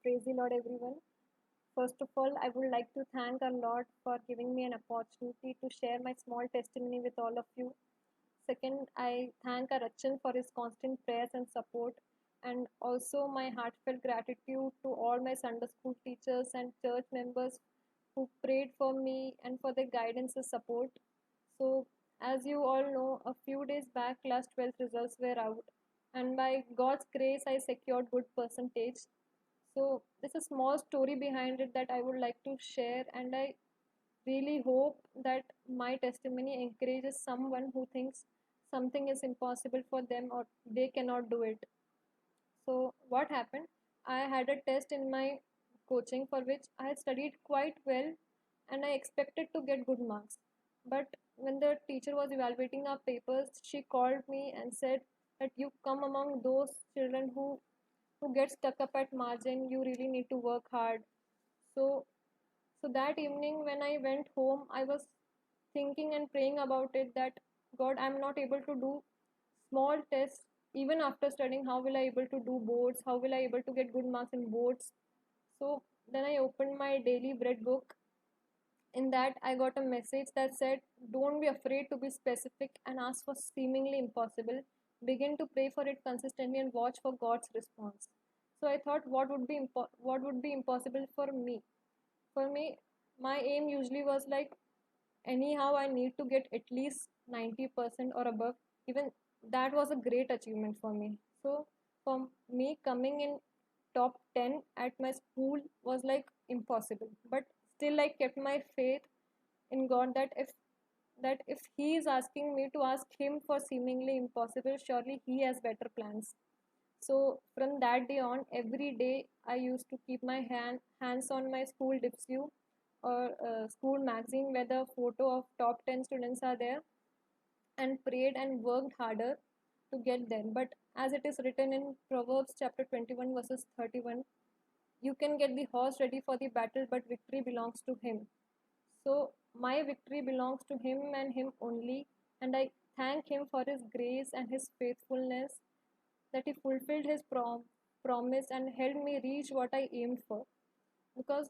Praise the Lord, everyone. First of all, I would like to thank our Lord for giving me an opportunity to share my small testimony with all of you. Second, I thank our Achan for his constant prayers and support, and also my heartfelt gratitude to all my Sunday school teachers and church members who prayed for me and for their guidance and support. So, as you all know, a few days back, class 12th results were out, and by God's grace, I secured good percentage. So, there's a small story behind it that I would like to share, and I really hope that my testimony encourages someone who thinks something is impossible for them or they cannot do it. So, what happened? I had a test in my coaching for which I had studied quite well and I expected to get good marks. But when the teacher was evaluating our papers, she called me and said that you come among those children who get stuck up at margin. You really need to work hard. So so that evening when I went home, I was thinking and praying about it that God, I'm not able to do small tests even after studying. How will I able to do boards? How will I able to get good marks in boards? So then I opened my daily bread book. In that I got a message that said, don't be afraid to be specific and ask for seemingly impossible. Begin to pray for it consistently and watch for God's response. So I thought, what would be impossible for me? For me, my aim usually was like, anyhow I need to get at least 90% or above. Even that was a great achievement for me. So for me, coming in top 10 at my school was like impossible, but still I kept my faith in God that if he is asking me to ask him for seemingly impossible, surely he has better plans. So from that day on, every day I used to keep my hands on my school dipsu or school magazine where the photo of top 10 students are there, and prayed and worked harder to get there. But as it is written in Proverbs chapter 21 verses 31, you can get the horse ready for the battle, but victory belongs to him. So my victory belongs to him and him only, and I thank him for his grace and his faithfulness, that he fulfilled his promise and helped me reach what I aimed for. Because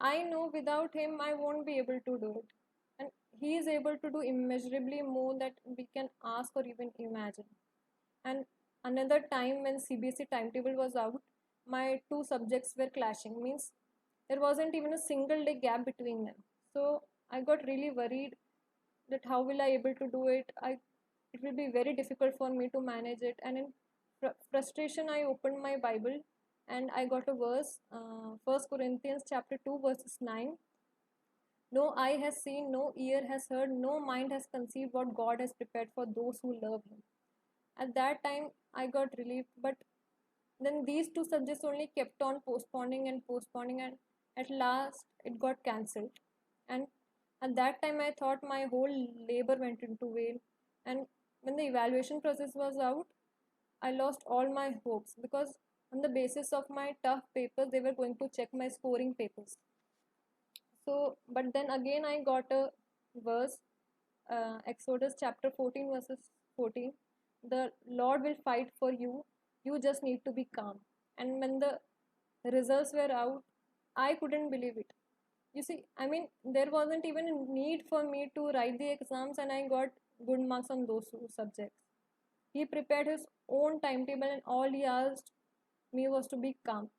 I know without him I won't be able to do it. And he is able to do immeasurably more that we can ask or even imagine. And another time when CBSE timetable was out, my two subjects were clashing. Means there wasn't even a single day gap between them. So I got really worried that how will I able to do it? It will be very difficult for me to manage it. And in frustration, I opened my Bible and I got a verse, 1 Corinthians chapter 2 verses 9. No eye has seen, no ear has heard, no mind has conceived what God has prepared for those who love him. At that time, I got relieved, but then these two subjects only kept on postponing, and at last it got cancelled. And at that time, I thought my whole labor went into vain. And when the evaluation process was out, I lost all my hopes because on the basis of my tough papers, they were going to check my scoring papers. So, but then again, I got a verse, Exodus chapter 14, verses 14. The Lord will fight for you. You just need to be calm. And when the results were out, I couldn't believe it. You see, I mean, there wasn't even a need for me to write the exams, and I got good marks on those two subjects. He prepared his own timetable, and all he asked me was to be calm.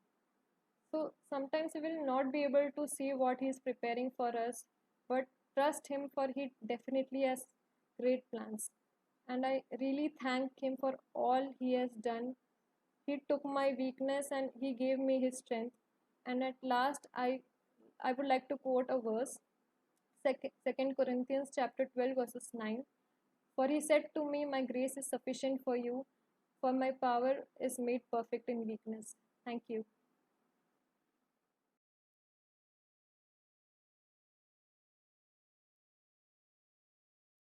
So sometimes we will not be able to see what he is preparing for us, but trust him, for he definitely has great plans. And I really thank him for all he has done. He took my weakness and he gave me his strength. And at last, I would like to quote a verse, 2 Corinthians chapter 12 verses 9. For he said to me, my grace is sufficient for you, for my power is made perfect in weakness. Thank you.